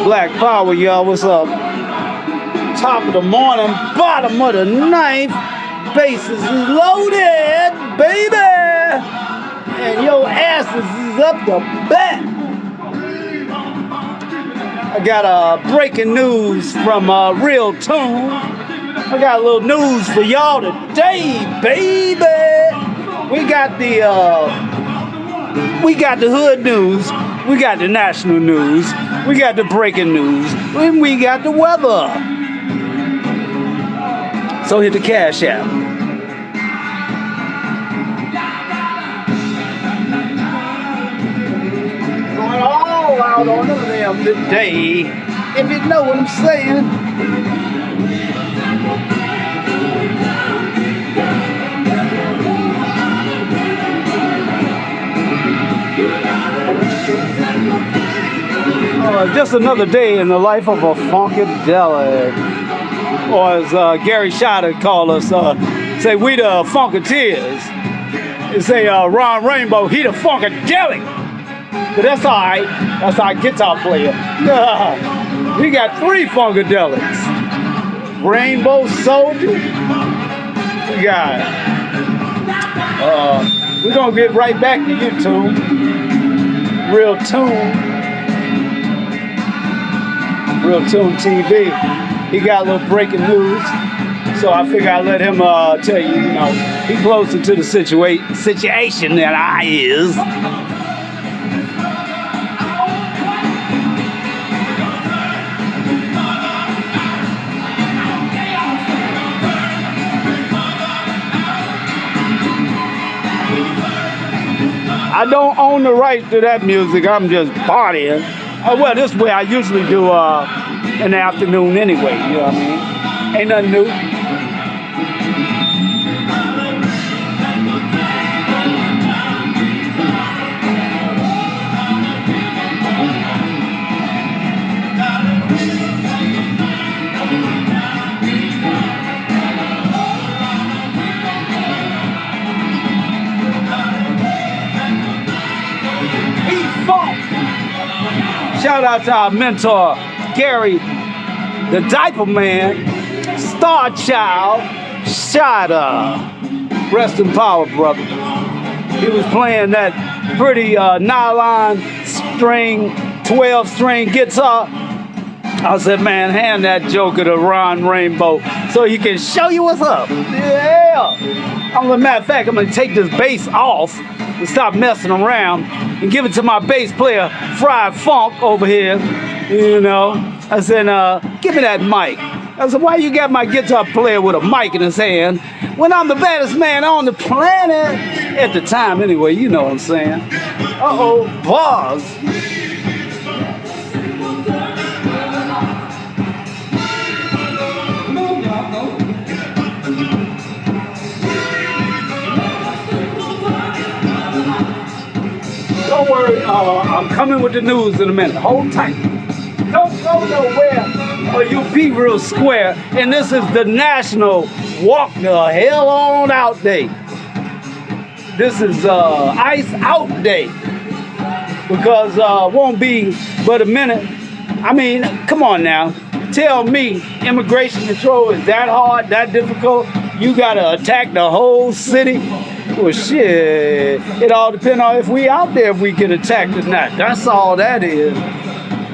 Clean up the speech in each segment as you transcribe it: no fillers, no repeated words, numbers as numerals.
Black Power, y'all. What's up? Top of the morning, bottom of the ninth. Bases is loaded, baby. And your asses is up the bat. I got breaking news from Real Tune. I got a little news for y'all today, baby. We got the hood news. We got the national news. We got the breaking news. And we got the weather. So hit the cash app. Going all out on them today, if you know what I'm saying. Just another day in the life of a funkadelic. Or as Gary Schott called us, say we the Funkateers. And say Ron Rainbow, he the Funkadelic. But that's all right. That's our guitar player. We got 3 Funkadelics. Rainbow Soldier. We got. We're gonna get right back to YouTube. Real Tune. Real Tune TV. He got a little breaking news, so I figure I'd let him tell you, you know, he closer to the situation than I is. I don't own the rights to that music. I'm just partying. Well, this way I usually do in the afternoon anyway, you know what I mean? Ain't nothing new. Shout out to our mentor, Gary, the Diaper Man, Star Child, Shada. Rest in power, brother. He was playing that pretty nylon string, 12-string guitar. I said, man, hand that joker to Ron Rainbow so he can show you what's up. Yeah. As a matter of fact, I'm going to take this bass off and stop messing around and give it to my bass player, Fried Funk, over here. You know, I said, give me that mic. I said, why you got my guitar player with a mic in his hand when I'm the baddest man on the planet? At the time, anyway, you know what I'm saying. Uh-oh, bars. Don't worry, I'm coming with the news in a minute. Hold tight. Don't go nowhere, or you'll be real square. And this is the National Walk the Hell On Out Day. This is ICE Out Day. Because won't be but a minute. I mean, come on now. Tell me immigration control is that hard, that difficult? You gotta attack the whole city? Well, shit, it all depends on if we out there, if we get attacked or not. That's all that is.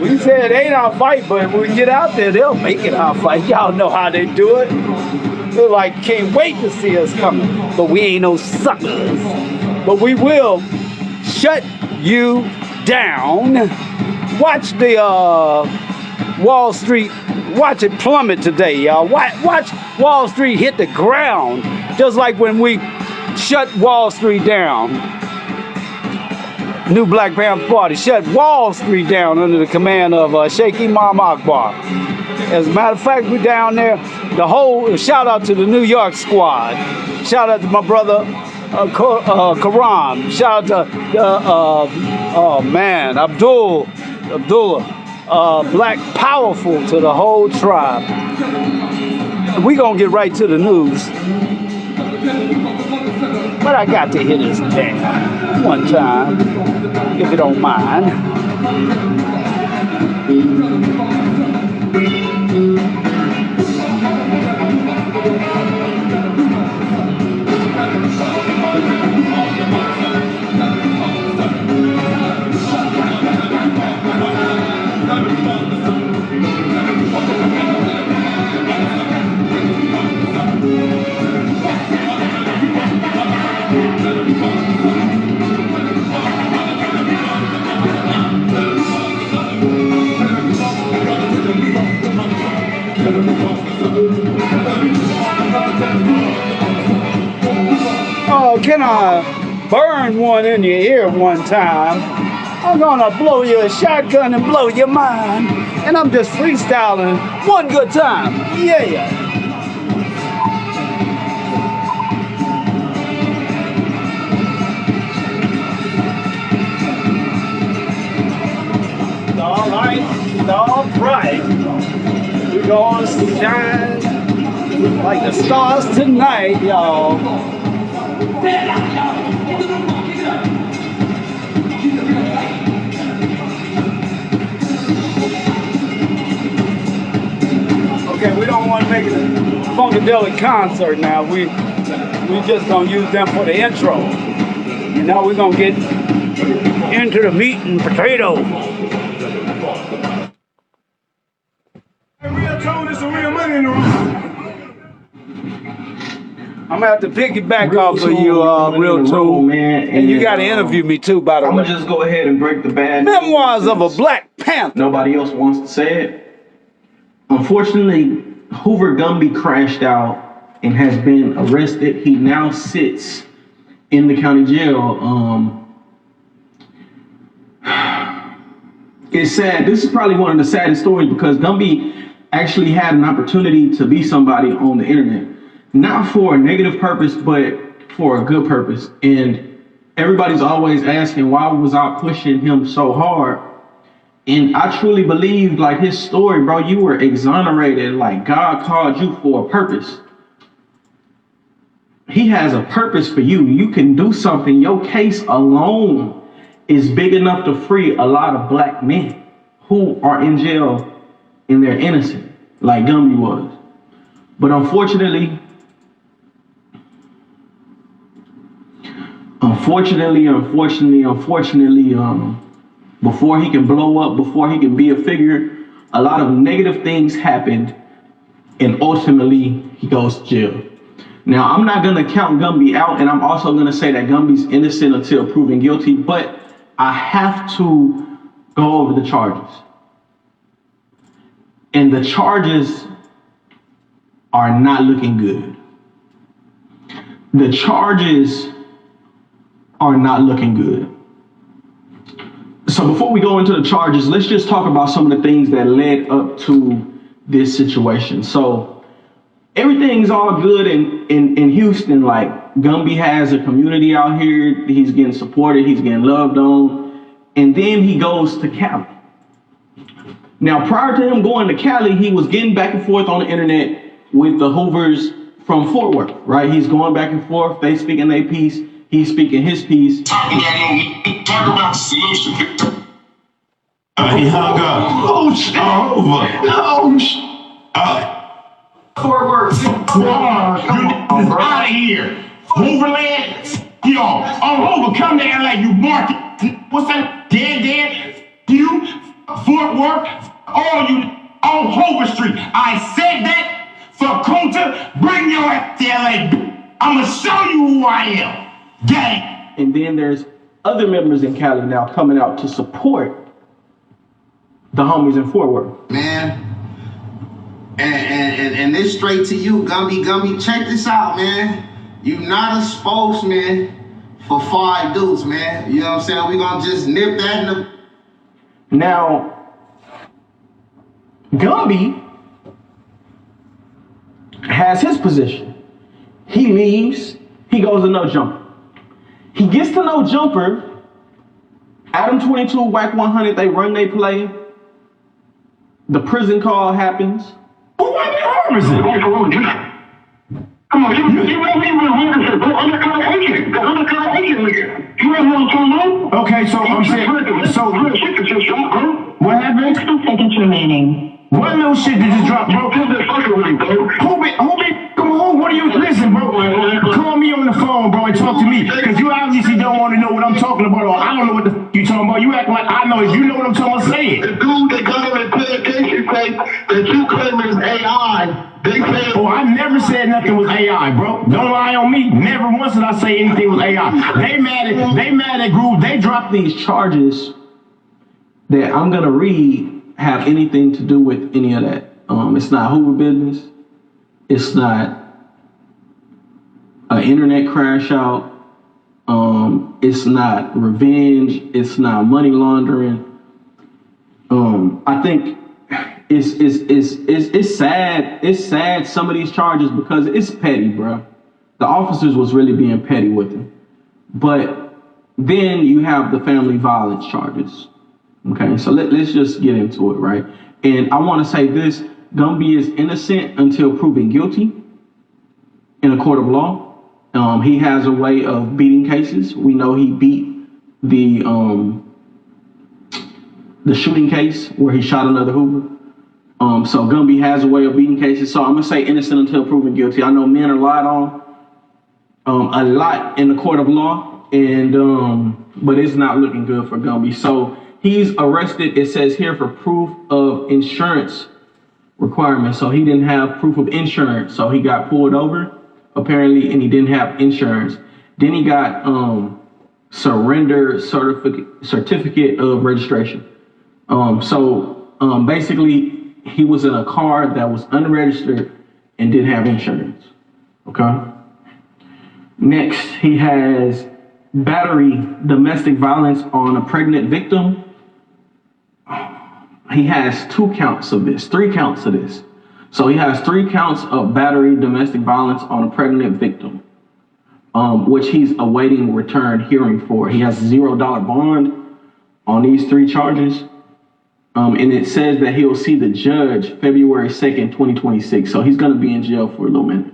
We said it ain't our fight, but if we get out there, they'll make it our fight. Y'all know how they do it. They're like, can't wait to see us coming. But we ain't no suckers. But we will shut you down. Watch the Wall Street, watch it plummet today, y'all. Watch Wall Street hit the ground, just like when we shut Wall Street down. New Black Panther Party shut Wall Street down under the command of Sheikh Imam Akbar. As a matter of fact, we're down there. The whole shout out to the New York squad. Shout out to my brother Karam. Shout out to oh man, Abdullah, Black Powerful, to the whole tribe. We gonna get right to the news. But I got to hit this down one time, if you don't mind. then I burned one in your ear one time. I'm gonna blow you a shotgun and blow your mind. And I'm just freestyling one good time. Yeah. It's all right. We're gonna shine like the stars tonight, y'all. Okay, we don't want to make it a funkadelic concert now. We just gonna use them for the intro. And now we're gonna get into the meat and potato. I'm gonna have to piggyback off of you, Real Tool, man. And you gotta interview me too, by the way. I'm gonna just go ahead and break the bad news. Memoirs of a Black Panther. Nobody else wants to say it. Unfortunately, HooverGumby crashed out and has been arrested. He now sits in the county jail. It's sad. This is probably one of the saddest stories because Gumby actually had an opportunity to be somebody on the internet. Not for a negative purpose, but for a good purpose. And everybody's always asking, why was I pushing him so hard? And I truly believe, like, his story, bro, you were exonerated. Like, God called you for a purpose. He has a purpose for you. You can do something. Your case alone is big enough to free a lot of black men who are in jail and they're innocent, like Gumby was. But unfortunately, before he can blow up, before he can be a figure, a lot of negative things happened, and ultimately he goes to jail. Now, I'm not gonna count Gumby out, and I'm also gonna say that Gumby's innocent until proven guilty, but I have to go over the charges. And the charges are not looking good. The charges are not looking good. So before we go into the charges, let's just talk about some of the things that led up to this situation. So everything's all good in Houston. Like, Gumby has a community out here. He's getting supported. He's getting loved on. And then he goes to Cali. Now, prior to him going to Cali, he was getting back and forth on the internet with the Hoovers from Fort Worth, right? He's going back and forth. They speaking their piece. He's speaking his piece. Talk about solution. He hung up. Oh, shit. Over. Oh, shit. Fort Worth. You out of here. Hooverland. Yo, on Hoover, come to LA, you market. What's that? Dead. You, Fort Worth, all you on Hoover Street. I said that for Kunta. Bring your ass to LA. I'ma show you who I am. Gang. And then there's other members in Cali now coming out to support the homies in Fort Worth. Man, and this straight to you, Gumby, check this out, man. You not a spokesman for 5 dudes, man. You know what I'm saying? We gonna just nip that in the... Now, Gumby has his position. He leaves, he goes to No Jumper. He gets to No Jumper, Adam 22, Whack 100, they run, they play. The prison call happens. Who are the officers? Come on, you undercover agent. The undercover agent nigga. You know what I'm talking about? Okay, so I'm saying, what happened? 2 seconds remaining. What little shit did you drop, bro? Who Who come on, what are you, listen, bro, call me on the phone, bro, and talk to me, because you obviously don't want to know what I'm talking about, or I don't know what the you talking about. You act like I know. If you know what I'm talking about, say it. The dude that got on the communication tape that you claim is AI, they said... Oh, I never said nothing was AI, bro. Don't lie on me. Never once did I say anything was AI. They mad at Groove. They dropped these charges that I'm gonna read have anything to do with any of that. It's not Hoover business. It's not an internet crash out. It's not revenge. It's not money laundering. I think it's sad. It's sad, some of these charges, because it's petty, bro. The officers was really being petty with him. But then you have the family violence charges. Okay, so let's just get into it, right? And I want to say this: Gumby is innocent until proven guilty in a court of law. He has a way of beating cases. We know he beat the shooting case where he shot another Hoover. So Gumby has a way of beating cases. So I'm gonna say innocent until proven guilty. I know men are lied on a lot in the court of law, and but it's not looking good for Gumby. So he's arrested, it says here, for proof of insurance requirements. So he didn't have proof of insurance, so he got pulled over apparently, and he didn't have insurance. Then he got surrender certificate of registration. Basically he was in a car that was unregistered and didn't have insurance. Okay. Next, he has battery, domestic violence on a pregnant victim. He has 3 counts of this. So he has 3 counts of battery, domestic violence on a pregnant victim, which he's awaiting return hearing for. He has a $0 bond on these 3 charges. And it says that he'll see the judge February 2nd, 2026. So he's going to be in jail for a little minute.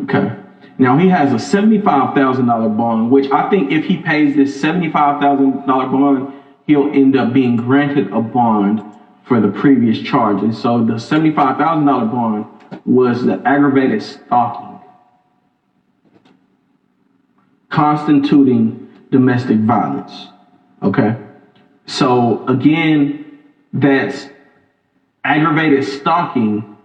Okay. Now he has a $75,000 bond, which I think if he pays this $75,000 bond, he'll end up being granted a bond for the previous charges. So the $75,000 bond was the aggravated stalking, constituting domestic violence. Okay. So again, that's aggravated stalking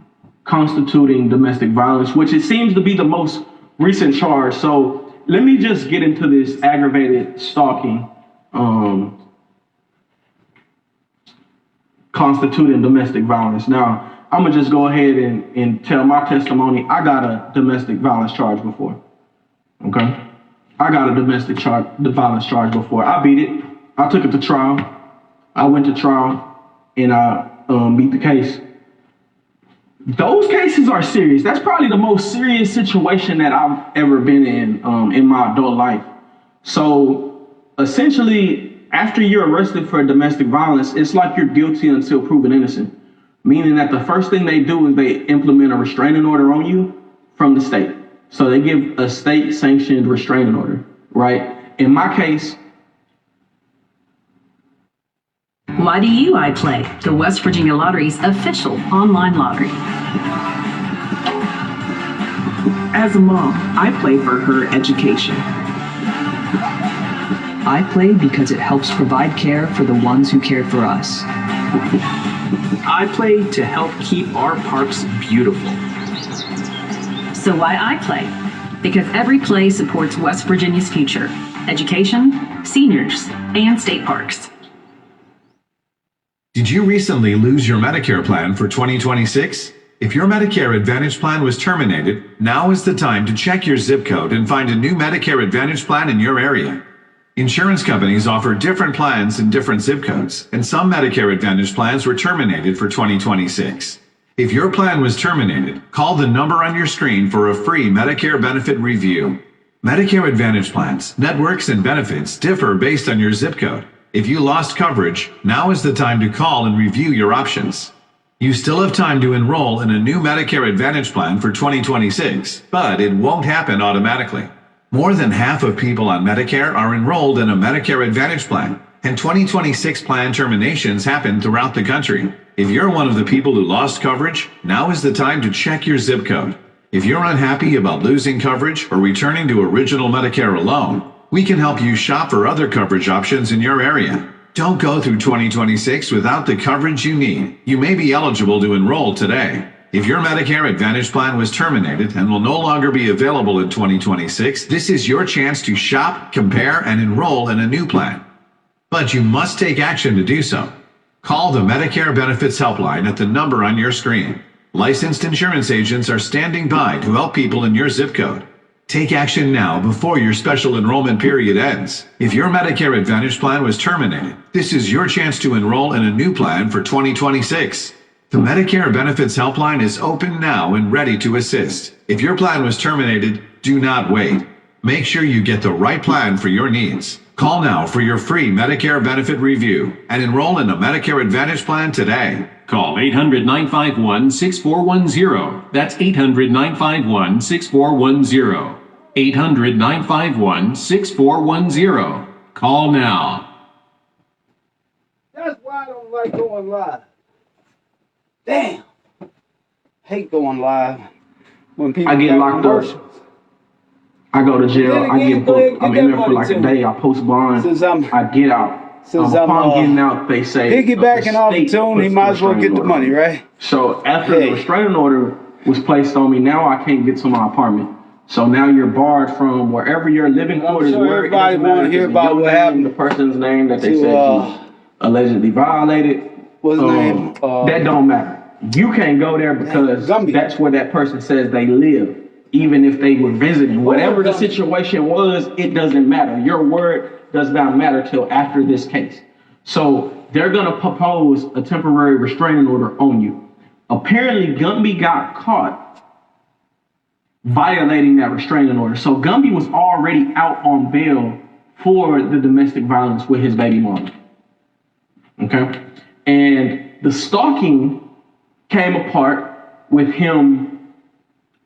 constituting domestic violence, which it seems to be the most recent charge. So let me just get into this aggravated stalking constituting domestic violence. Now, I'm gonna just go ahead and tell my testimony. I got a domestic violence charge before. Okay, I got a domestic violence charge before. I beat it. I took it to trial. I went to trial and I beat the case. Those cases are serious. That's probably the most serious situation that I've ever been in my adult life. So essentially, after you're arrested for domestic violence, it's like you're guilty until proven innocent, meaning that the first thing they do is they implement a restraining order on you from the state. So they give a state sanctioned restraining order, right? In my case, Why do you iPlay, the West Virginia Lottery's official online lottery? As a mom, I play for her education. I play because it helps provide care for the ones who care for us. I play to help keep our parks beautiful. So why I play? Because every play supports West Virginia's future, education, seniors, and state parks. Did you recently lose your Medicare plan for 2026? If your Medicare Advantage plan was terminated, now is the time to check your zip code and find a new Medicare Advantage plan in your area. Insurance companies offer different plans in different zip codes, and some Medicare Advantage plans were terminated for 2026. If your plan was terminated, call the number on your screen for a free Medicare benefit review. Medicare Advantage plans, networks, and benefits differ based on your zip code. If you lost coverage, now is the time to call and review your options. You still have time to enroll in a new Medicare Advantage plan for 2026, but it won't happen automatically. More than half of people on Medicare are enrolled in a Medicare Advantage plan, and 2026 plan terminations happen throughout the country. If you're one of the people who lost coverage, now is the time to check your zip code. If you're unhappy about losing coverage or returning to original Medicare alone, we can help you shop for other coverage options in your area. Don't go through 2026 without the coverage you need. You may be eligible to enroll today. If your Medicare Advantage plan was terminated and will no longer be available in 2026, this is your chance to shop, compare, and enroll in a new plan. But you must take action to do so. Call the Medicare Benefits Helpline at the number on your screen. Licensed insurance agents are standing by to help people in your zip code. Take action now before your special enrollment period ends. If your Medicare Advantage plan was terminated, this is your chance to enroll in a new plan for 2026. The Medicare Benefits Helpline is open now and ready to assist. If your plan was terminated, do not wait. Make sure you get the right plan for your needs. Call now for your free Medicare benefit review and enroll in a Medicare Advantage plan today. Call 800-951-6410. That's 800-951-6410. 800-951-6410. Call now. That's why I don't like going live. Damn. Hate going live when people I get locked up. I go to jail. I get booked. I'm in there for like a day. I post bond. I get out. Upon getting out, they say piggybacking off the tune, he might as well get the money, right? So after the restraining order was placed on me, now I can't get to my apartment. So now you're barred from wherever your living quarters were. Everybody want to hear about what happened. The person's name that they said you allegedly violated. What's his name? That don't matter. You can't go there because that's where that person says they live. Even if they were visiting, whatever the situation was, it doesn't matter. Your word does not matter till after this case. So they're going to propose a temporary restraining order on you. Apparently, Gumby got caught violating that restraining order. So Gumby was already out on bail for the domestic violence with his baby mama. Okay? And the stalking came apart with him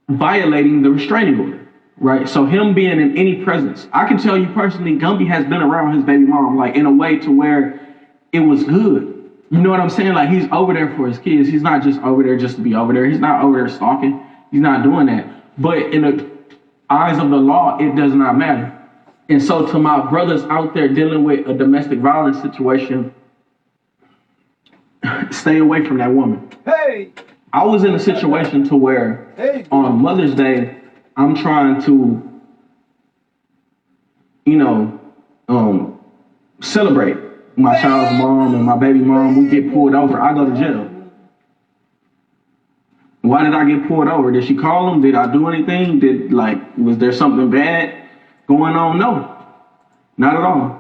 violating the restraining order, right? So him being in any presence. I can tell you personally, Gumby has been around his baby mom, like in a way to where it was good. You know what I'm saying? Like he's over there for his kids. He's not just over there just to be over there. He's not over there stalking. He's not doing that. But in the eyes of the law, it does not matter. And so to my brothers out there dealing with a domestic violence situation, stay away from that woman. Hey! I was in a situation to where on Mother's Day, I'm trying to, celebrate my child's mom and my baby mom. We get pulled over. I go to jail. Why did I get pulled over? Did she call them? Did I do anything? Was there something bad going on? No, not at all.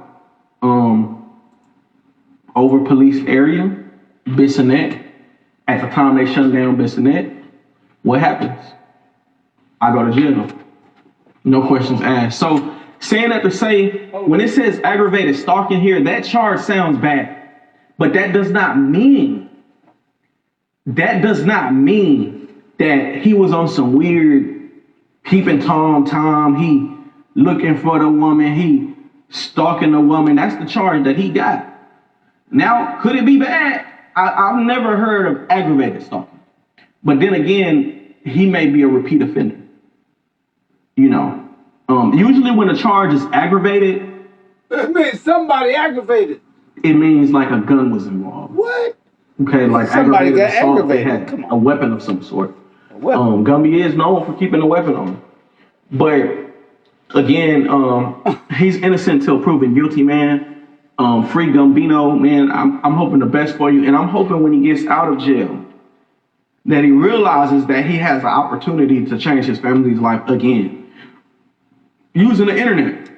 Over police area, Bissonnette. At the time they shut down Bissonnette, what happens? I go to jail. No questions asked. So saying that to say, when it says aggravated stalking here, that charge sounds bad. But that does not mean that he was on some weird peeping Tom. He looking for the woman. He stalking the woman. That's the charge that he got. Now, could it be bad? I've never heard of aggravated stalking. But then again, he may be a repeat offender. Usually when a charge is aggravated, it means somebody aggravated. It means like a gun was involved. What? Okay, like somebody got assault, aggravated. They had a weapon of some sort. Gumby is known for keeping a weapon on him. But again, he's innocent till proven guilty, man. Free Gambino, man. I'm hoping the best for you, and I'm hoping when he gets out of jail that he realizes that he has an opportunity to change his family's life again. Using the internet.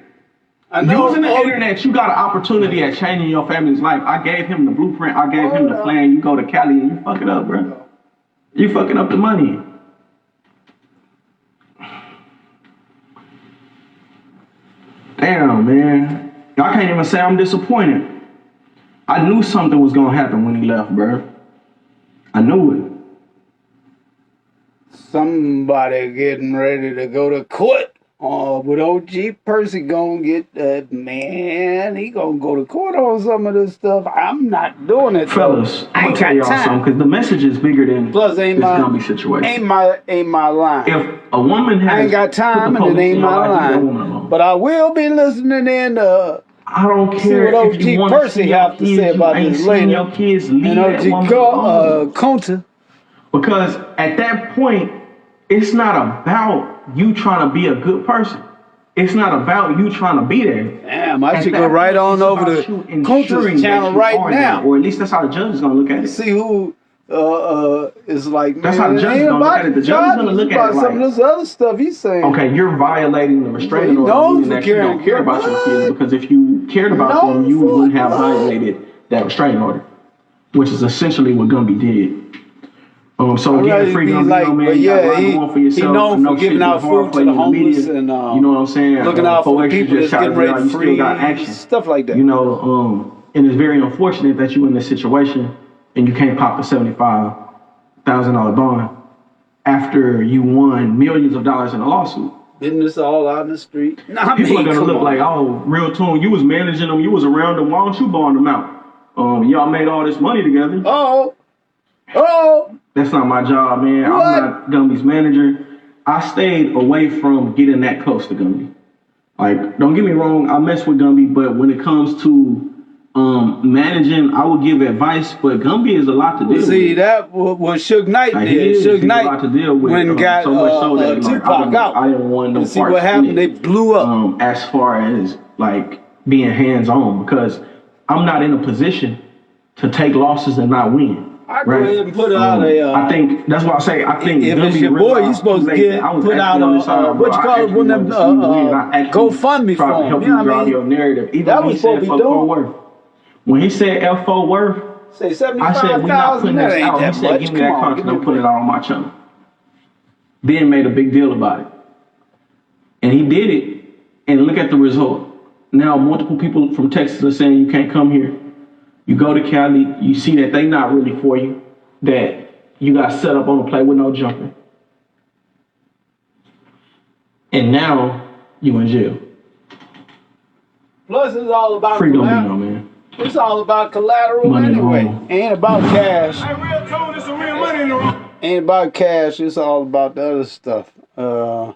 Using the internet, you got an opportunity at changing your family's life. I gave him the blueprint. I gave him the plan. You go to Cali and you fuck it up, bro. You fucking up the money. Damn, man. I can't even say I'm disappointed. I knew something was gonna happen when he left, bro. I knew it. Somebody getting ready to go to court. But OG Percy gonna get that, man. He gonna go to court on some of this stuff. I'm not doing it, fellas. I'm gonna tell y'all something, because the message is bigger than this Gumby situation. Ain't my line. If a woman has, I ain't got time, and it ain't my line. But I will be listening in to. I don't care see what OG Percy have to say about this later. Your kids leave and OG Conta. Because at that point, it's not about you trying to be a good person. It's not about you trying to be there. Damn, I should go right on over to Conta's channel right now. Or at least that's how the judge is going to look at it. See who it's like, That's man, how the judge is gonna look at it. The judge is gonna look at it like, some of this other stuff he's saying. okay, you're violating the restraining order, meaning that you don't care about your kids, because if you cared about them, you wouldn't have violated that restraining order, which is essentially what Gumby did. So again, free Gumby, like, man, you got a lot going for yourself. He known for giving out food to the homeless and, you know what I'm saying? looking out for people that's getting ready to free, got action. stuff like that. You know, and it's very unfortunate that you're in this situation and you can't pop a $75,000 bond after you won millions of dollars in a lawsuit. Isn't this all out in the street? Nah, people are gonna look like, oh, real tune. You was managing them, you was around them. Why don't you bond them out? Y'all made all this money together. Oh, that's not my job, man. What? I'm not Gumby's manager. I stayed away from getting that close to Gumby. Like, don't get me wrong, I mess with Gumby, but when it comes to managing, I would give advice, but Gumby is a lot to deal with. See, that was Suge Knight did. Suge Knight, a lot to deal with, when got so much so that, Tupac out. I didn't want no see what happened, they blew up. As far as like being hands-on, because I'm not in a position to take losses and not win. I go ahead and put out I think that's why I say I think if Gumby it's your boy, you supposed to get put out what you call it, one of them GoFundMe for him. Help you drive your narrative. Even that was supposed to be doing. When he said F. Fort Worth, say 75,000. I said we not putting this out. He said give me that content, I'm putting it out on my channel. Then made a big deal about it, and he did it. And look at the result. Now multiple people from Texas are saying you can't come here. You go to Cali, you see that they not really for you, that you got set up on a play with no jumping. And now you in jail. Plus it's all about free Gumby, man. It's all about collateral money anyway. Ain't about cash. Hey, real tone, there's some real money in the room. Ain't about cash, it's all about the other stuff. You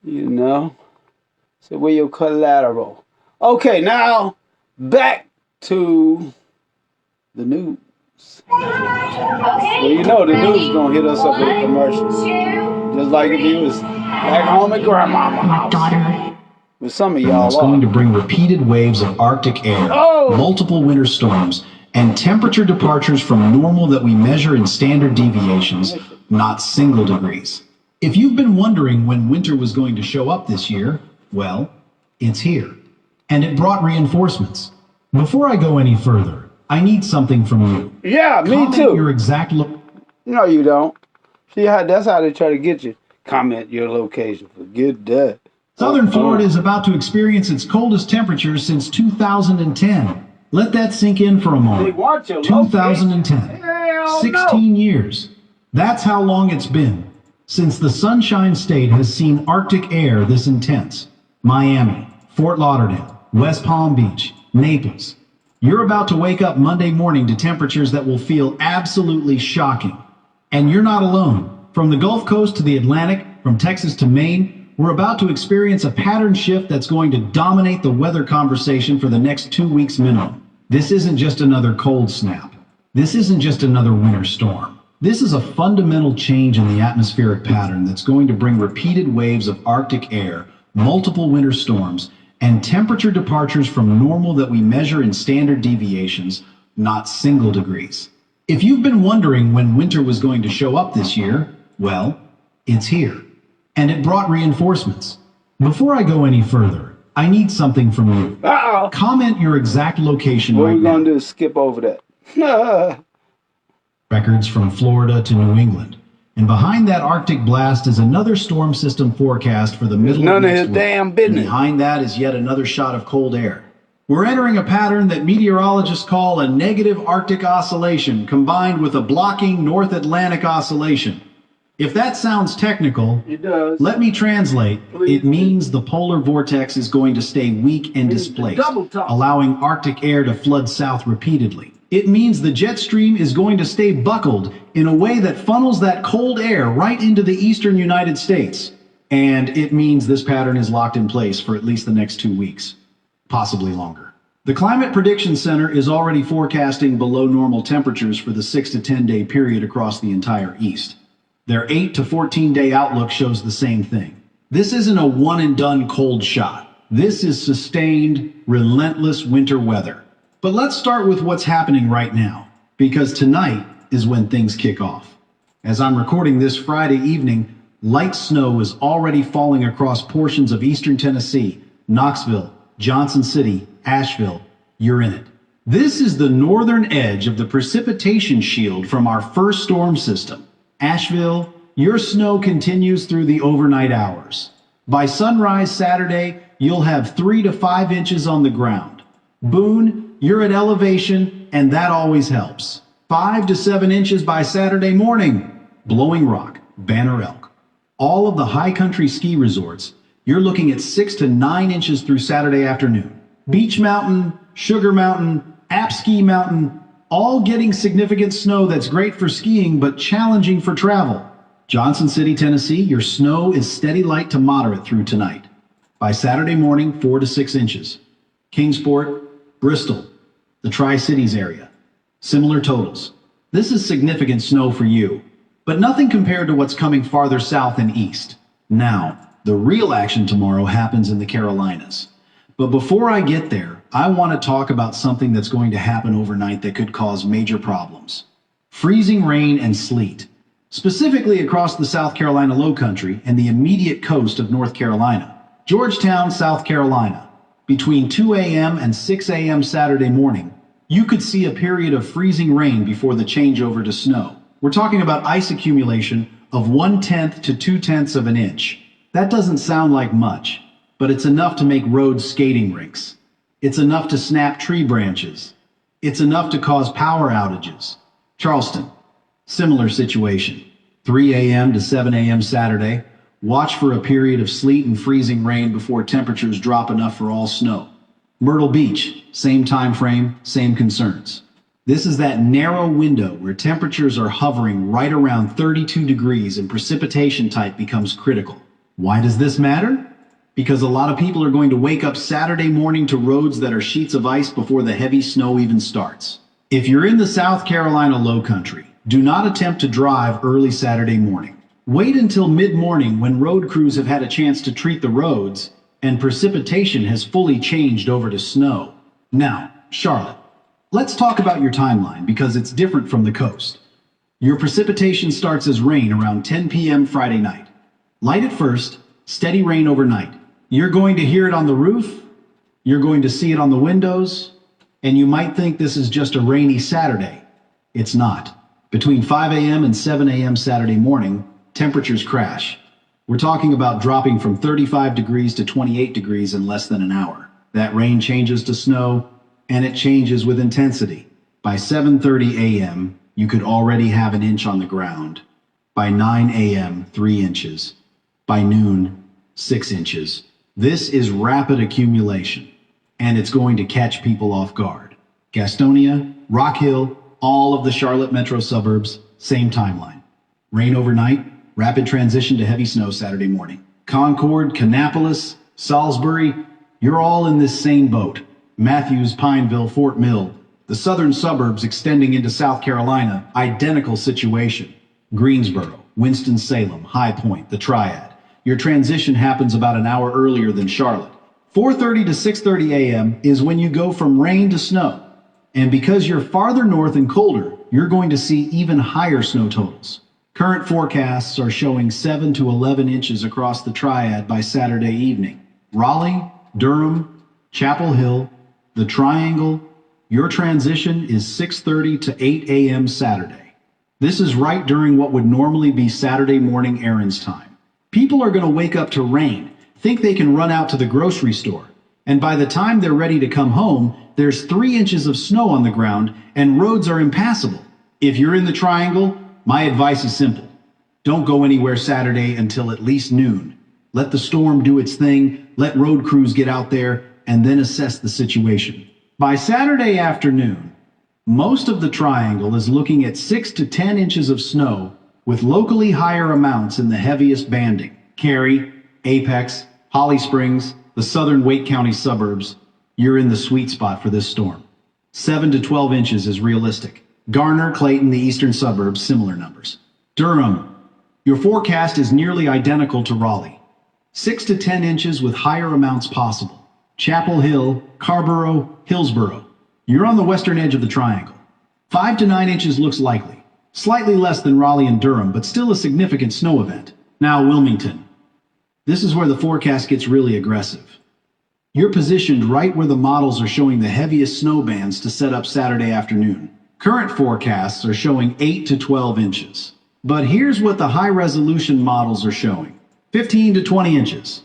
know. So where your collateral? Okay, now back to the news. Well, you know the news is gonna hit us up with a commercial. Just like if he was back home at grandmama. My daughter. With some of y'all it's going to bring repeated waves of Arctic air, multiple winter storms, and temperature departures from normal that we measure in standard deviations, not single degrees. If you've been wondering when winter was going to show up this year, well, it's here. And it brought reinforcements. Before I go any further, I need something from you. Yeah, me too. Your exact No, you don't. See how that's how they try to get you. Comment your location. Forget that. Southern Florida is about to experience its coldest temperatures since 2010. Let that sink in for a moment. 2010. 16 years. That's how long it's been since the Sunshine State has seen Arctic air this intense. Miami, Fort Lauderdale, West Palm Beach, Naples. You're about to wake up Monday morning to temperatures that will feel absolutely shocking. And you're not alone. From the Gulf Coast to the Atlantic, from Texas to Maine, we're about to experience a pattern shift that's going to dominate the weather conversation for the next 2 weeks minimum. This isn't just another cold snap. This isn't just another winter storm. This is a fundamental change in the atmospheric pattern that's going to bring repeated waves of Arctic air, multiple winter storms, and temperature departures from normal that we measure in standard deviations, not single degrees. If you've been wondering when winter was going to show up this year, well, it's here. And it brought reinforcements. Before I go any further, I need something from you. Comment your exact location what right now. What we're going to do is skip over that. Records from Florida to New England. And behind that Arctic blast is another storm system forecast for the middle of next week. Damn business. And behind that is yet another shot of cold air. We're entering a pattern that meteorologists call a negative Arctic oscillation combined with a blocking North Atlantic oscillation. If that sounds technical, it does. Let me translate. It means the polar vortex is going to stay weak and displaced, allowing Arctic air to flood south repeatedly. It means the jet stream is going to stay buckled in a way that funnels that cold air right into the eastern United States. And it means this pattern is locked in place for at least the next 2 weeks, possibly longer. The Climate Prediction Center is already forecasting below normal temperatures for the 6 to 10 day period across the entire East. Their 8 to 14 day outlook shows the same thing. This isn't a one and done cold shot. This is sustained, relentless winter weather. But let's start with what's happening right now, because tonight is when things kick off. As I'm recording this Friday evening, light snow is already falling across portions of eastern Tennessee, Knoxville, Johnson City, Asheville. You're in it. This is the northern edge of the precipitation shield from our first storm system. Asheville, your snow continues through the overnight hours. By sunrise Saturday, you'll have 3 to 5 inches on the ground. Boone, you're at elevation, and that always helps. 5 to 7 inches by Saturday morning. Blowing Rock, Banner Elk. All of the high country ski resorts, you're looking at 6 to 9 inches through Saturday afternoon. Beach Mountain, Sugar Mountain, Apski Mountain, all getting significant snow that's great for skiing but challenging for travel. Johnson City, Tennessee, your snow is steady light to moderate through tonight. By Saturday morning, 4 to 6 inches. Kingsport, Bristol, the Tri-Cities area. Similar totals. This is significant snow for you, but nothing compared to what's coming farther south and east. Now, the real action tomorrow happens in the Carolinas. But before I get there, I want to talk about something that's going to happen overnight that could cause major problems. Freezing rain and sleet, specifically across the South Carolina Lowcountry and the immediate coast of North Carolina. Georgetown, South Carolina. Between 2 a.m. and 6 a.m. Saturday morning, you could see a period of freezing rain before the changeover to snow. We're talking about ice accumulation of 1/10 to 2/10 of an inch. That doesn't sound like much, but it's enough to make roads skating rinks. It's enough to snap tree branches. It's enough to cause power outages. Charleston, similar situation. 3 a.m. to 7 a.m. Saturday, watch for a period of sleet and freezing rain before temperatures drop enough for all snow. Myrtle Beach, same time frame, same concerns. This is that narrow window where temperatures are hovering right around 32 degrees and precipitation type becomes critical. Why does this matter? Because a lot of people are going to wake up Saturday morning to roads that are sheets of ice before the heavy snow even starts. If you're in the South Carolina Lowcountry, do not attempt to drive early Saturday morning. Wait until mid-morning when road crews have had a chance to treat the roads and precipitation has fully changed over to snow. Now, Charlotte, let's talk about your timeline because it's different from the coast. Your precipitation starts as rain around 10 p.m. Friday night. Light at first, steady rain overnight. You're going to hear it on the roof, you're going to see it on the windows, and you might think this is just a rainy Saturday. It's not. Between 5 a.m. and 7 a.m. Saturday morning, temperatures crash. We're talking about dropping from 35 degrees to 28 degrees in less than an hour. That rain changes to snow, and it changes with intensity. By 7:30 a.m., you could already have an inch on the ground. By 9 a.m., 3 inches. By noon, 6 inches. This is rapid accumulation, and it's going to catch people off guard. Gastonia, Rock Hill, all of the Charlotte metro suburbs, same timeline. Rain overnight, rapid transition to heavy snow Saturday morning. Concord, Kannapolis, Salisbury, you're all in this same boat. Matthews, Pineville, Fort Mill, the southern suburbs extending into South Carolina, identical situation. Greensboro, Winston-Salem, High Point, the Triad. Your transition happens about an hour earlier than Charlotte. 4:30 to 6:30 a.m. is when you go from rain to snow. And because you're farther north and colder, you're going to see even higher snow totals. Current forecasts are showing 7 to 11 inches across the Triad by Saturday evening. Raleigh, Durham, Chapel Hill, the Triangle, your transition is 6:30 to 8 a.m. Saturday. This is right during what would normally be Saturday morning errands time. People are going to wake up to rain, think they can run out to the grocery store, and by the time they're ready to come home, there's 3 inches of snow on the ground and roads are impassable. If you're in the Triangle, my advice is simple. Don't go anywhere Saturday until at least noon. Let the storm do its thing, let road crews get out there, and then assess the situation. By Saturday afternoon, most of the Triangle is looking at 6 to 10 inches of snow with locally higher amounts in the heaviest banding. Cary, Apex, Holly Springs, the southern Wake County suburbs, you're in the sweet spot for this storm. 7 to 12 inches is realistic. Garner, Clayton, the eastern suburbs, similar numbers. Durham, your forecast is nearly identical to Raleigh. 6 to 10 inches with higher amounts possible. Chapel Hill, Carborough, Hillsborough. You're on the western edge of the Triangle. 5 to 9 inches looks likely. Slightly less than Raleigh and Durham, but still a significant snow event. Now Wilmington. This is where the forecast gets really aggressive. You're positioned right where the models are showing the heaviest snow bands to set up Saturday afternoon. Current forecasts are showing 8 to 12 inches. But here's what the high-resolution models are showing. 15 to 20 inches.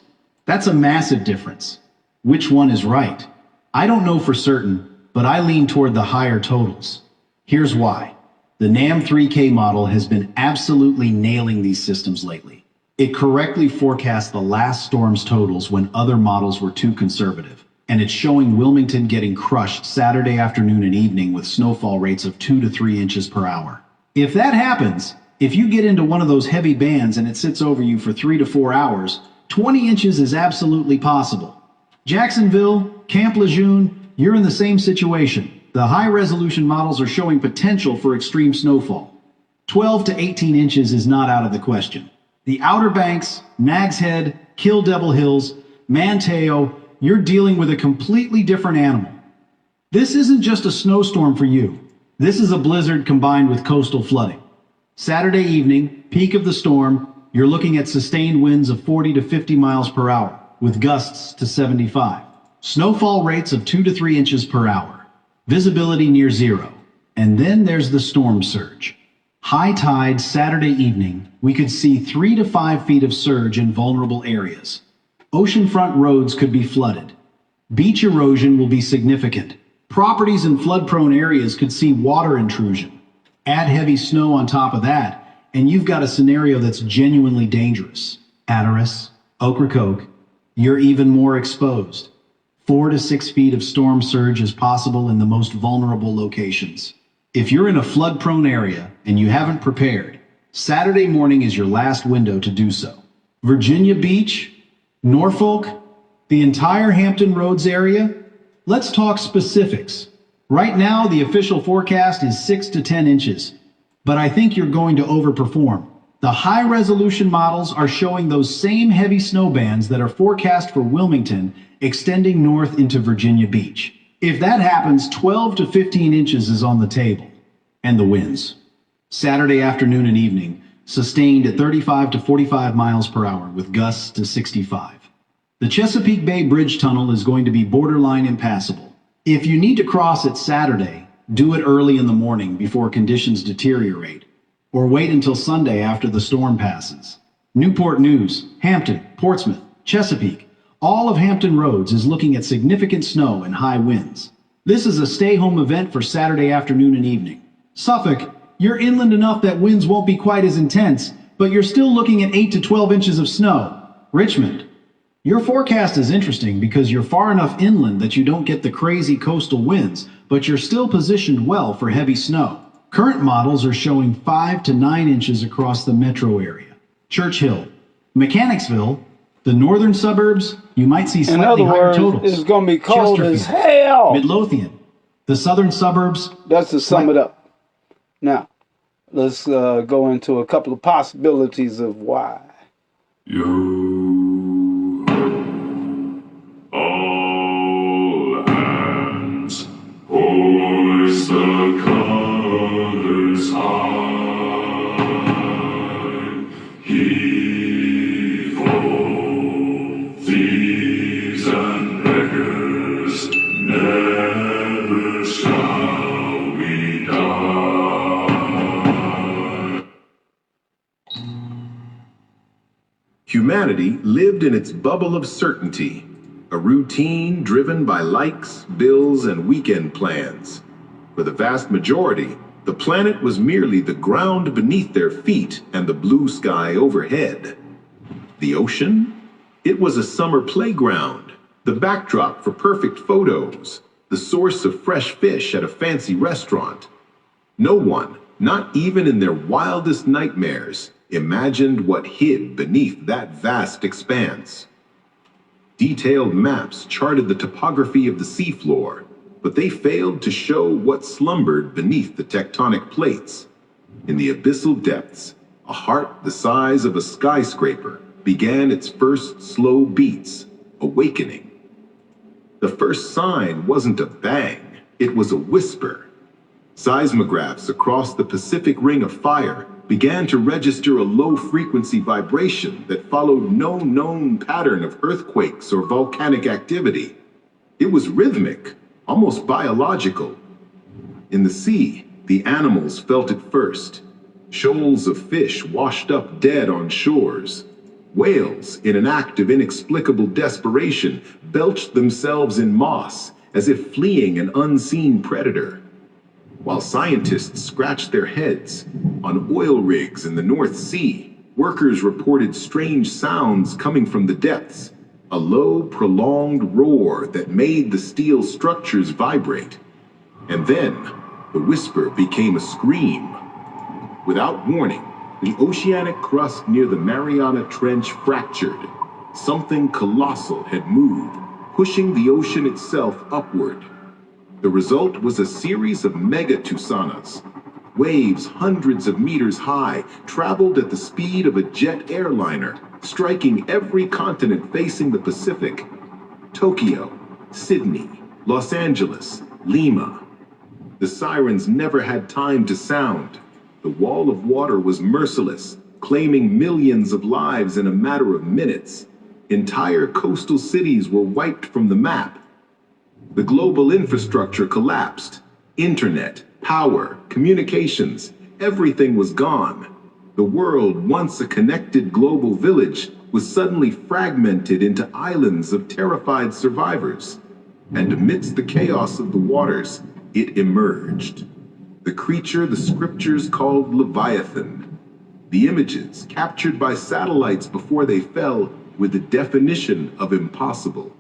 That's a massive difference. Which one is right? I don't know for certain, but I lean toward the higher totals. Here's why. The NAM 3K model has been absolutely nailing these systems lately. It correctly forecast the last storm's totals when other models were too conservative, and it's showing Wilmington getting crushed Saturday afternoon and evening with snowfall rates of 2 to 3 inches per hour. If that happens, if you get into one of those heavy bands and it sits over you for 3 to 4 hours, 20 inches is absolutely possible. Jacksonville, Camp Lejeune, you're in the same situation. The high-resolution models are showing potential for extreme snowfall. 12 to 18 inches is not out of the question. The Outer Banks, Nags Head, Kill Devil Hills, Manteo, you're dealing with a completely different animal. This isn't just a snowstorm for you. This is a blizzard combined with coastal flooding. Saturday evening, peak of the storm, you're looking at sustained winds of 40 to 50 miles per hour, with gusts to 75. Snowfall rates of 2 to 3 inches per hour. Visibility near zero. And then there's the storm surge. High tide Saturday evening, we could see 3 to 5 feet of surge in vulnerable areas. Oceanfront roads could be flooded. Beach erosion will be significant. Properties in flood-prone areas could see water intrusion. Add heavy snow on top of that, and you've got a scenario that's genuinely dangerous. Hatteras, Ocracoke, you're even more exposed. 4 to 6 feet of storm surge is possible in the most vulnerable locations. If you're in a flood-prone area and you haven't prepared, Saturday morning is your last window to do so. Virginia Beach, Norfolk, the entire Hampton Roads area. Let's talk specifics. Right now, the official forecast is 6 to 10 inches, but I think you're going to overperform. The high-resolution models are showing those same heavy snow bands that are forecast for Wilmington extending north into Virginia Beach. If that happens, 12 to 15 inches is on the table. And the winds. Saturday afternoon and evening, sustained at 35 to 45 miles per hour with gusts to 65. The Chesapeake Bay Bridge Tunnel is going to be borderline impassable. If you need to cross it Saturday, do it early in the morning before conditions deteriorate, or wait until Sunday after the storm passes. Newport News, Hampton, Portsmouth, Chesapeake, all of Hampton Roads is looking at significant snow and high winds. This is a stay-home event for Saturday afternoon and evening. Suffolk, you're inland enough that winds won't be quite as intense, but you're still looking at 8 to 12 inches of snow. Richmond, your forecast is interesting because you're far enough inland that you don't get the crazy coastal winds, but you're still positioned well for heavy snow. Current models are showing 5 to 9 inches across the metro area. Churchill, Mechanicsville, the northern suburbs, you might see slightly higher totals. It's going to be cold as hell. Midlothian, the southern suburbs. That's to sum it up. Now, let's go into a couple of possibilities of why. All hands, hoist the colors high. Heave ho, thieves and beggars, never shall we die. Humanity lived in its bubble of certainty, a routine driven by likes, bills, and weekend plans. For the vast majority, the planet was merely the ground beneath their feet and the blue sky overhead. The ocean? It was a summer playground, the backdrop for perfect photos, the source of fresh fish at a fancy restaurant. No one, not even in their wildest nightmares, imagined what hid beneath that vast expanse. Detailed maps charted the topography of the seafloor, but they failed to show what slumbered beneath the tectonic plates. In the abyssal depths, a heart the size of a skyscraper began its first slow beats, awakening. The first sign wasn't a bang, it was a whisper. Seismographs across the Pacific Ring of Fire began to register a low-frequency vibration that followed no known pattern of earthquakes or volcanic activity. It was rhythmic, almost biological. In the sea, the animals felt it first. Shoals of fish washed up dead on shores. Whales, in an act of inexplicable desperation, belched themselves in moss as if fleeing an unseen predator. While scientists scratched their heads, on oil rigs in the North Sea, workers reported strange sounds coming from the depths, a low, prolonged roar that made the steel structures vibrate. And then, the whisper became a scream. Without warning, the oceanic crust near the Mariana Trench fractured. Something colossal had moved, pushing the ocean itself upward. The result was a series of megatsunamis. Waves hundreds of meters high traveled at the speed of a jet airliner, striking every continent facing the Pacific. Tokyo, Sydney, Los Angeles, Lima. The sirens never had time to sound. The wall of water was merciless, claiming millions of lives in a matter of minutes. Entire coastal cities were wiped from the map. The global infrastructure collapsed. Internet, power, communications, everything was gone. The world, once a connected global village, was suddenly fragmented into islands of terrified survivors. And amidst the chaos of the waters, it emerged. The creature the scriptures called Leviathan. The images, captured by satellites before they fell, were the definition of impossible.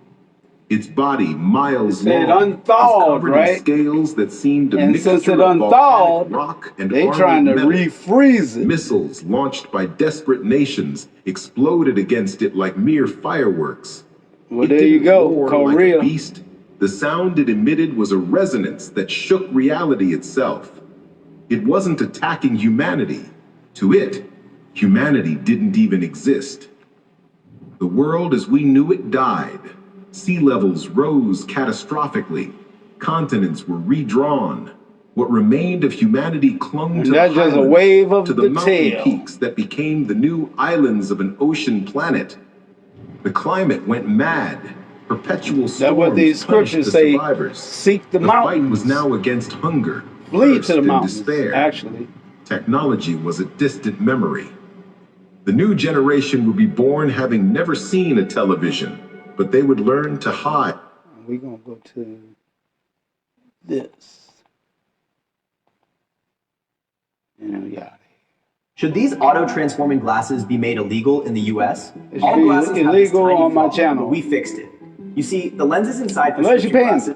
Its body miles long, unthawed, covered in scales that seemed a and mixture since it of volcanic unthawed, rock and they armored trying to metal. refreeze it. Missiles launched by desperate nations exploded against it like mere fireworks. Well, there you go, Like Korea. a beast. The sound it emitted was a resonance that shook reality itself. It wasn't attacking humanity. To it, humanity didn't even exist. The world as we knew it died. Sea levels rose catastrophically. Continents were redrawn. What remained of humanity clung to the that's just a highlands, wave of to the the mountain tail. peaks that became the new islands of an ocean planet. The climate went mad. Perpetual storms That's what these punished scriptures the say. survivors. Seek the The fight mountains. was now against hunger, Flee thirst, to the and mountains, despair. actually. Technology was a distant memory. The new generation would be born having never seen a television, but they would learn to hide. We're going to go to this. And yeah. Should these auto-transforming glasses be made illegal in the US? It should be illegal on my channel. But we fixed it. You see, the lenses inside Unless you're prescription paying. glasses.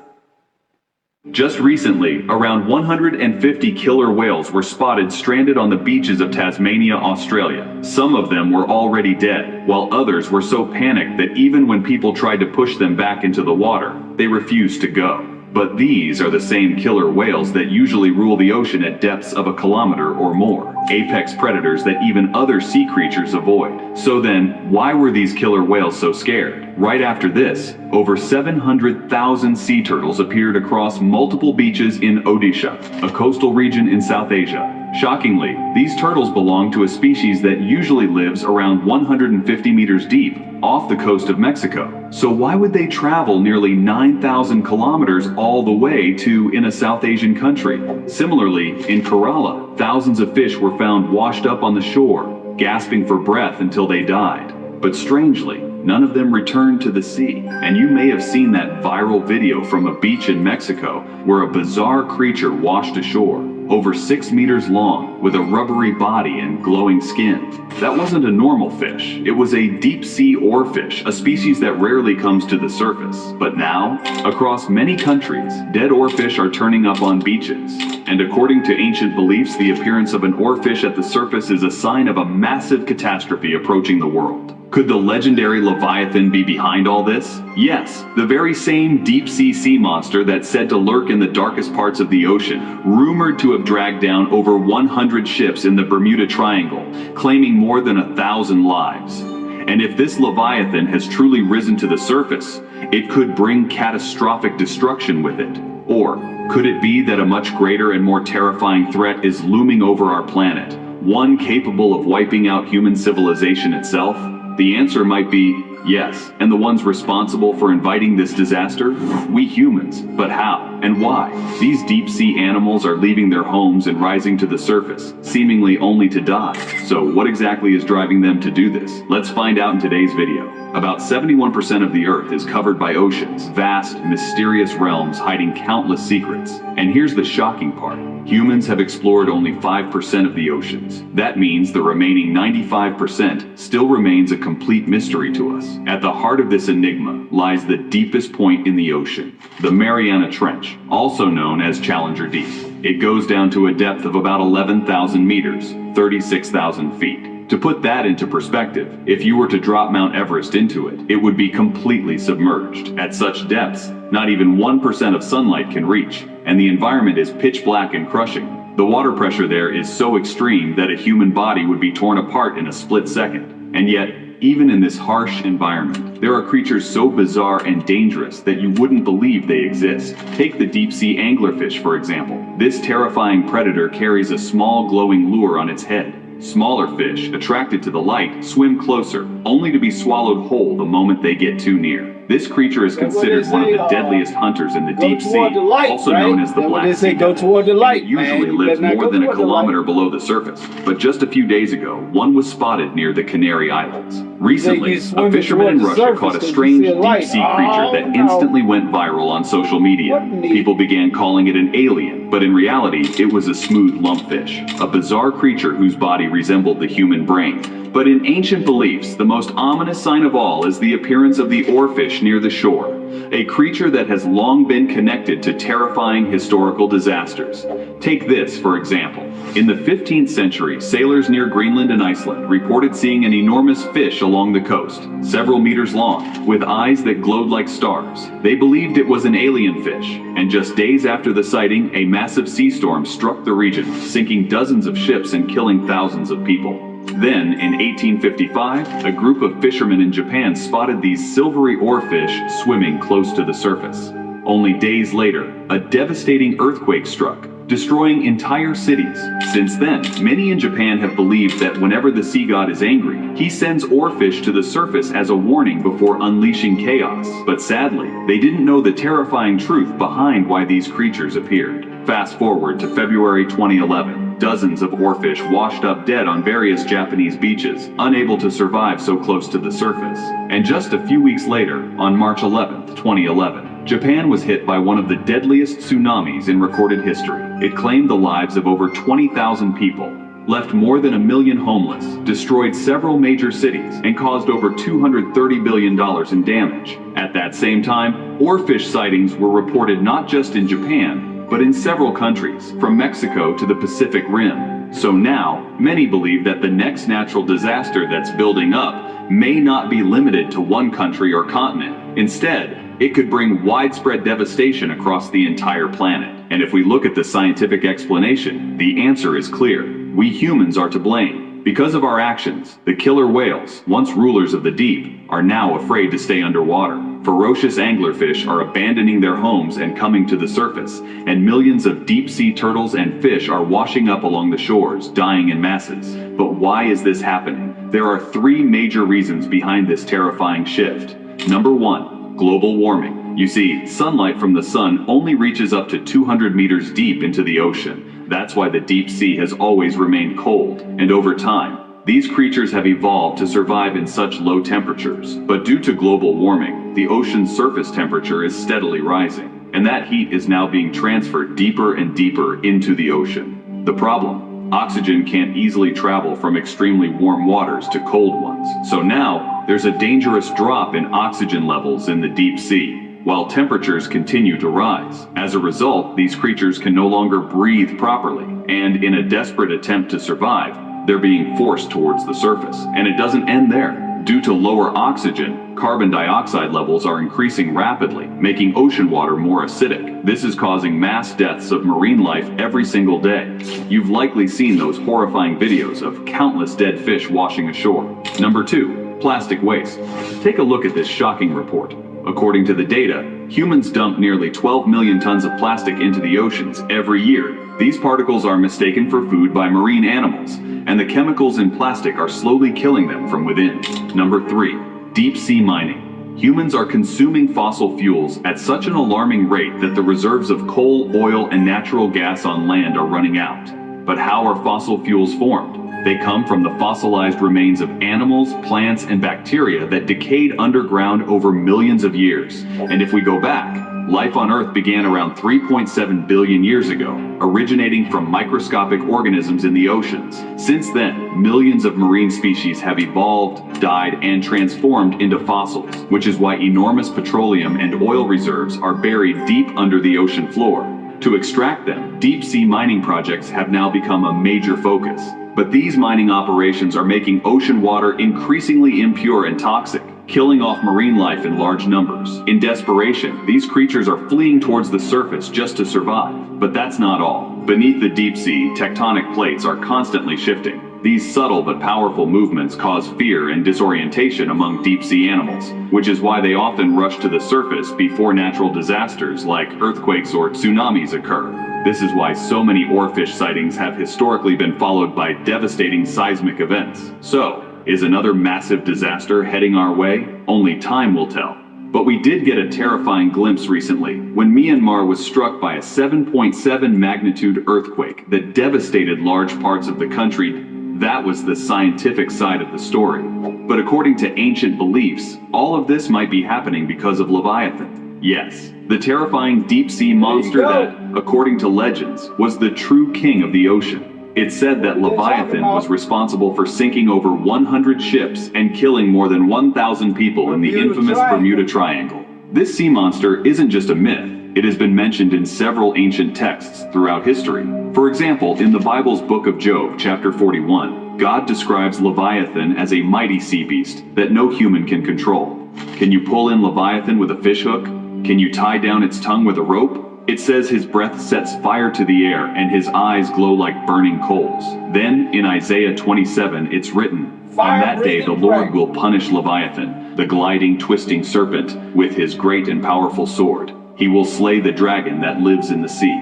Just recently, around 150 killer whales were spotted stranded on the beaches of Tasmania, Australia. Some of them were already dead, while others were so panicked that even when people tried to push them back into the water, they refused to go. But these are the same killer whales that usually rule the ocean at depths of 1 kilometer or more, apex predators that even other sea creatures avoid. So then, why were these killer whales so scared? Right after this, over 700,000 sea turtles appeared across multiple beaches in Odisha, a coastal region in South Asia. Shockingly, these turtles belong to a species that usually lives around 150 meters deep, off the coast of Mexico. So why would they travel nearly 9,000 kilometers all the way to in a South Asian country? Similarly, in Kerala, thousands of fish were found washed up on the shore, gasping for breath until they died. But strangely, none of them returned to the sea. And you may have seen that viral video from a beach in Mexico where a bizarre creature washed ashore, over 6 meters long, with a rubbery body and glowing skin. That wasn't a normal fish. It was a deep-sea oarfish, a species that rarely comes to the surface. But now, across many countries, dead oarfish are turning up on beaches. And according to ancient beliefs, the appearance of an oarfish at the surface is a sign of a massive catastrophe approaching the world. Could the legendary Leviathan be behind all this? Yes, the very same deep-sea sea monster that's said to lurk in the darkest parts of the ocean, rumored to have dragged down over 100 ships in the Bermuda Triangle, claiming more than 1,000 lives. And if this Leviathan has truly risen to the surface, it could bring catastrophic destruction with it. Or could it be that a much greater and more terrifying threat is looming over our planet, one capable of wiping out human civilization itself? The answer might be yes. And the ones responsible for inviting this disaster? We humans. But how and why? These deep sea animals are leaving their homes and rising to the surface, seemingly only to die. So what exactly is driving them to do this? Let's find out in today's video. About 71% of the Earth is covered by oceans, vast, mysterious realms hiding countless secrets. And here's the shocking part. Humans have explored only 5% of the oceans. That means the remaining 95% still remains a complete mystery to us. At the heart of this enigma lies the deepest point in the ocean, the Mariana Trench, also known as Challenger Deep. It goes down to a depth of about 11,000 meters, 36,000 feet. To put that into perspective, if you were to drop Mount Everest into it, it would be completely submerged. At such depths, not even 1% of sunlight can reach, and the environment is pitch black and crushing. The water pressure there is so extreme that a human body would be torn apart in a split second. And yet, even in this harsh environment, there are creatures so bizarre and dangerous that you wouldn't believe they exist. Take the deep-sea anglerfish, for example. This terrifying predator carries a small glowing lure on its head. Smaller fish, attracted to the light, swim closer, only to be swallowed whole the moment they get too near. This creature is considered one of the deadliest hunters in the deep sea, also known as the Black Sea. Go toward the light, It usually lives more than a kilometer below the surface, but just a few days ago, one was spotted near the Canary Islands. Recently, a fisherman in Russia caught a strange deep-sea creature that instantly went viral on social media. People began calling it an alien, but in reality, it was a smooth lumpfish, a bizarre creature whose body resembled the human brain. But in ancient beliefs, the most ominous sign of all is the appearance of the oarfish near the shore, a creature that has long been connected to terrifying historical disasters. Take this, for example. In the 15th century, sailors near Greenland and Iceland reported seeing an enormous fish along the coast, several meters long, with eyes that glowed like stars. They believed it was an alien fish, and just days after the sighting, a massive sea storm struck the region, sinking dozens of ships and killing thousands of people. Then, in 1855, a group of fishermen in Japan spotted these silvery oarfish swimming close to the surface. Only days later, a devastating earthquake struck, destroying entire cities. Since then, many in Japan have believed that whenever the sea god is angry, he sends oarfish to the surface as a warning before unleashing chaos. But sadly, they didn't know the terrifying truth behind why these creatures appeared. Fast forward to February 2011. Dozens of oarfish washed up dead on various Japanese beaches, unable to survive so close to the surface. And just a few weeks later, on March 11th, 2011, Japan was hit by one of the deadliest tsunamis in recorded history. It claimed the lives of over 20,000 people, left more than 1 million homeless, destroyed several major cities, and caused over $230 billion in damage. At that same time, oarfish sightings were reported not just in Japan, but in several countries, from Mexico to the Pacific Rim. So now, many believe that the next natural disaster that's building up may not be limited to one country or continent. Instead, it could bring widespread devastation across the entire planet. And if we look at the scientific explanation, the answer is clear. We humans are to blame. Because of our actions, the killer whales, once rulers of the deep, are now afraid to stay underwater. Ferocious anglerfish are abandoning their homes and coming to the surface, and millions of deep-sea turtles and fish are washing up along the shores, dying in masses. But why is this happening? There are 3 major reasons behind this terrifying shift. Number 1, global warming. You see, sunlight from the sun only reaches up to 200 meters deep into the ocean. That's why the deep sea has always remained cold, and over time, these creatures have evolved to survive in such low temperatures. But due to global warming, the ocean's surface temperature is steadily rising, and that heat is now being transferred deeper and deeper into the ocean. The problem? Oxygen can't easily travel from extremely warm waters to cold ones. So now, there's a dangerous drop in oxygen levels in the deep sea, while temperatures continue to rise. As a result, these creatures can no longer breathe properly, and in a desperate attempt to survive, they're being forced towards the surface. And it doesn't end there. Due to lower oxygen, carbon dioxide levels are increasing rapidly, making ocean water more acidic. This is causing mass deaths of marine life every single day. You've likely seen those horrifying videos of countless dead fish washing ashore. Number 2, plastic waste. Take a look at this shocking report. According to the data, Humans dump nearly 12 million tons of plastic into the oceans every year. These particles are mistaken for food by marine animals, and the chemicals in plastic are slowly killing them from within. Number 3. Deep sea mining. Humans are consuming fossil fuels at such an alarming rate that the reserves of coal, oil, and natural gas on land are running out. But how are fossil fuels formed? They come from the fossilized remains of animals, plants, and bacteria that decayed underground over millions of years. And if we go back, life on Earth began around 3.7 billion years ago, originating from microscopic organisms in the oceans. Since then, millions of marine species have evolved, died, and transformed into fossils, which is why enormous petroleum and oil reserves are buried deep under the ocean floor. To extract them, deep-sea mining projects have now become a major focus. But these mining operations are making ocean water increasingly impure and toxic, killing off marine life in large numbers. In desperation, these creatures are fleeing towards the surface just to survive. But that's not all. Beneath the deep sea, tectonic plates are constantly shifting. These subtle but powerful movements cause fear and disorientation among deep-sea animals, which is why they often rush to the surface before natural disasters like earthquakes or tsunamis occur. This is why so many oarfish sightings have historically been followed by devastating seismic events. So, is another massive disaster heading our way? Only time will tell. But we did get a terrifying glimpse recently when Myanmar was struck by a 7.7 magnitude earthquake that devastated large parts of the country. That was the scientific side of the story. But according to ancient beliefs, all of this might be happening because of Leviathan. Yes, the terrifying deep-sea monster that, according to legends, was the true king of the ocean. It's said that Leviathan was responsible for sinking over 100 ships and killing more than 1,000 people in the infamous Bermuda Triangle. This sea monster isn't just a myth. It has been mentioned in several ancient texts throughout history. For example, in the Bible's book of Job, chapter 41, God describes Leviathan as a mighty sea beast that no human can control. Can you pull in Leviathan with a fishhook? Can you tie down its tongue with a rope? It says his breath sets fire to the air and his eyes glow like burning coals. Then, in Isaiah 27, it's written, "On that day the Lord will punish Leviathan, the gliding, twisting serpent, with his great and powerful sword. He will slay the dragon that lives in the sea."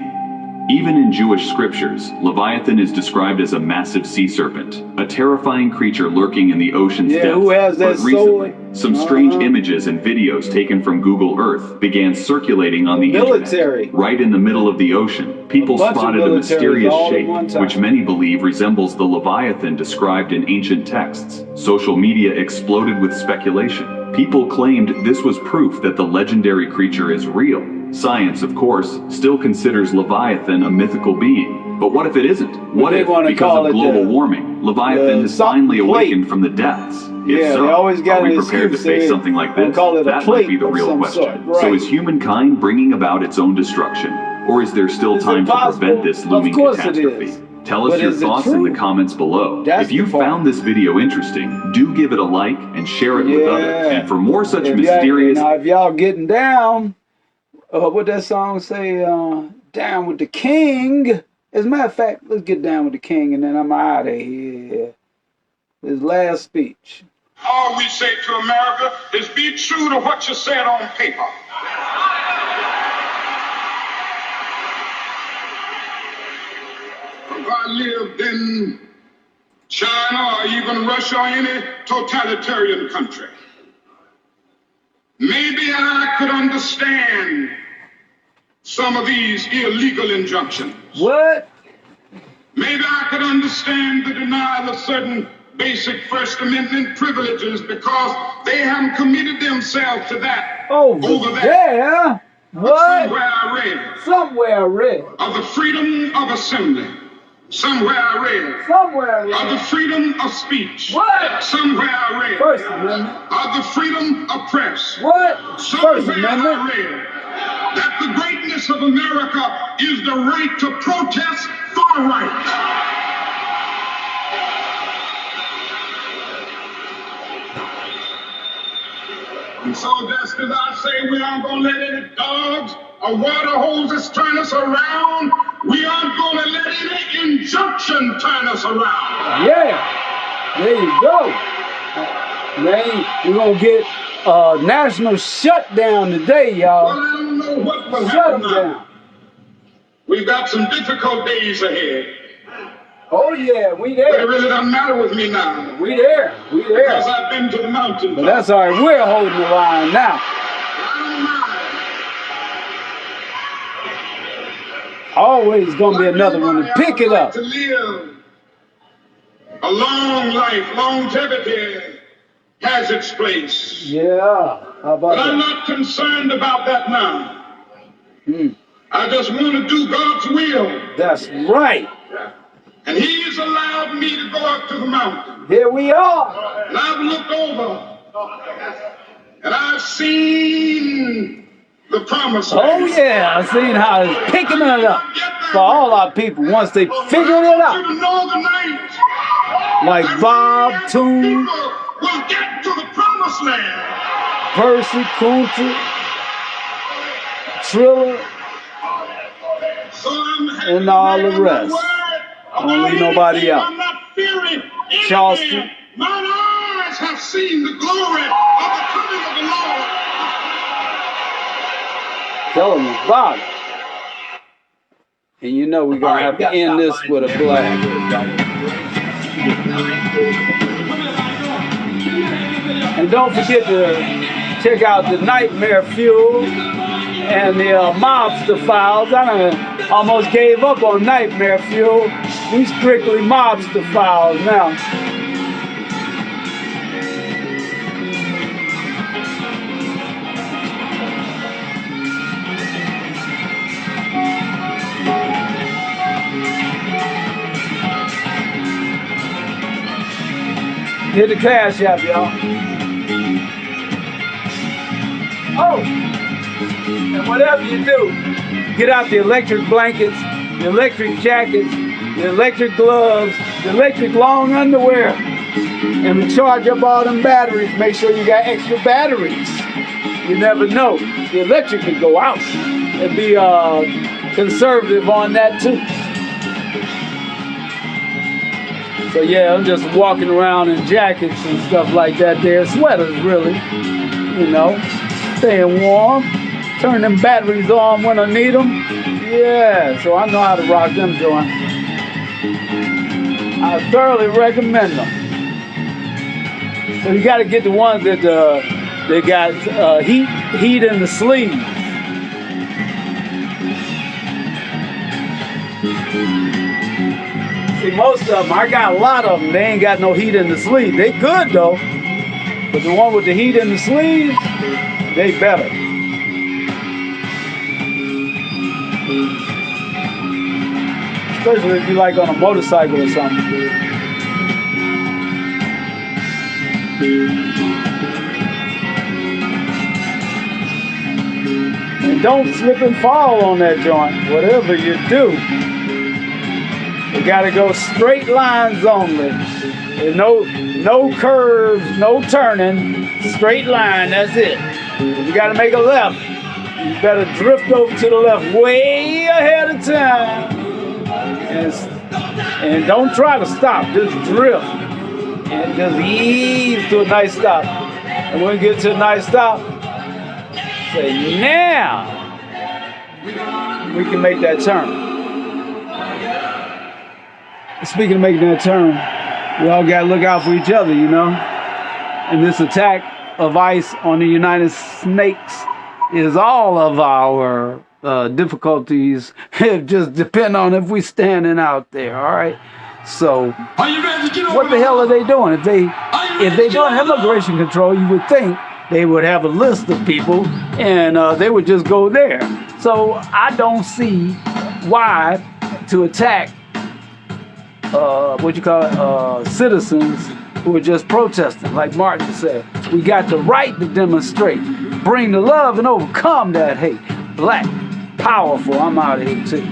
Even in Jewish scriptures, Leviathan is described as a massive sea serpent, a terrifying creature lurking in the ocean's depths. Who has that But recently, some strange images and videos taken from Google Earth began circulating on the internet. Right in the middle of the ocean, people spotted a mysterious shape, which many believe resembles the Leviathan described in ancient texts. Social media exploded with speculation. People claimed this was proof that the legendary creature is real. Science, of course, still considers Leviathan a mythical being. But what if it isn't? What if, because of global warming, Leviathan has finally awakened from the depths? If so, are we prepared to face something like this? That might be the real question. So is humankind bringing about its own destruction? Or is there still time to prevent this looming catastrophe? Tell us your thoughts in the comments below. If you found this video interesting, do give it a like and share it with others. And for more such mysterious... Now, if y'all getting down, what that song say, down with the king. As a matter of fact, let's get down with the king and then I'm out of here. His last speech. All we say to America is be true to what you said on paper. If I lived in China or even Russia or any totalitarian country, maybe I could understand some of these illegal injunctions. What? Maybe I could understand the denial of certain basic First Amendment privileges because they haven't committed themselves to that. Over there? What? Somewhere I read. Of the freedom of assembly. Somewhere I read. Of the freedom of speech. What? Somewhere I read. First Amendment. Of the freedom of press. What? Somewhere First Amendment. I read that the greatness of America is the right to protest far right. And so just as I say we aren't going to let any dogs or water hoses turn us around, we aren't going to let any injunction turn us around. Yeah, there you go. We're going to get a national shutdown today, y'all. what will happen now. We've got some difficult days ahead. Oh yeah, we there. But it really doesn't matter with me now. We there. We there. Because I've been to the mountain. But that's all right. We're holding the line now. Always gonna be another one to pick it up. To live a long life, longevity has its place. Yeah. How about but that? I'm not concerned about that now. I just want to do God's will. That's right. And He's allowed me to go up to the mountain. Here we are. And I've looked over. And I've seen the promised land. Oh yeah, I've seen how it's picking it up for all our people once they figure it out. Like Bob Toon, will get to the promised land. Percy Kunta, Triller, and all the rest. Don't leave nobody out. Charleston. Mine eyes have seen the glory of the coming of the Lord. Tell them about it. And you know we're going to have to end this with a blast. And don't forget to check out the Nightmare Fuel and the Mobster Files. I done almost gave up on Nightmare Fuel. We strictly Mobster Files now. Hit the cash app, y'all. Oh, and whatever you do, get out the electric blankets, the electric jackets, the electric gloves, the electric long underwear, and charge up all them batteries. Make sure you got extra batteries. You never know. The electric could go out. And be conservative on that too. So yeah, I'm just walking around in jackets and stuff like that there. Sweaters really, you know, staying warm. Turn them batteries on when I need them. Yeah, so I know how to rock them joints. I thoroughly recommend them. So you got to get the ones that they got heat in the sleeves. See, most of them, I got a lot of them, they ain't got no heat in the sleeve. They good though, but the one with the heat in the sleeves, they better. Especially if you like on a motorcycle or something. And don't slip and fall on that joint, whatever you do. You gotta go straight lines only. And no curves, no turning, straight line, that's it. If you gotta make a left, you better drift over to the left way ahead of time. And don't try to stop, just drift. And just ease to a nice stop. And when you get to a nice stop, say, now we can make that turn. Speaking of making that turn, we all got to look out for each other, you know. And this attack of ICE on the United Snakes is all of our difficulties. It just depend on if we standing out there, all right? So, what the hell are they doing? If they doing immigration control, you would think they would have a list of people and they would just go there. So, I don't see why to attack citizens who are just protesting, like Martin said. We got the right to demonstrate, bring the love and overcome that hate. Black, powerful, I'm out of here too.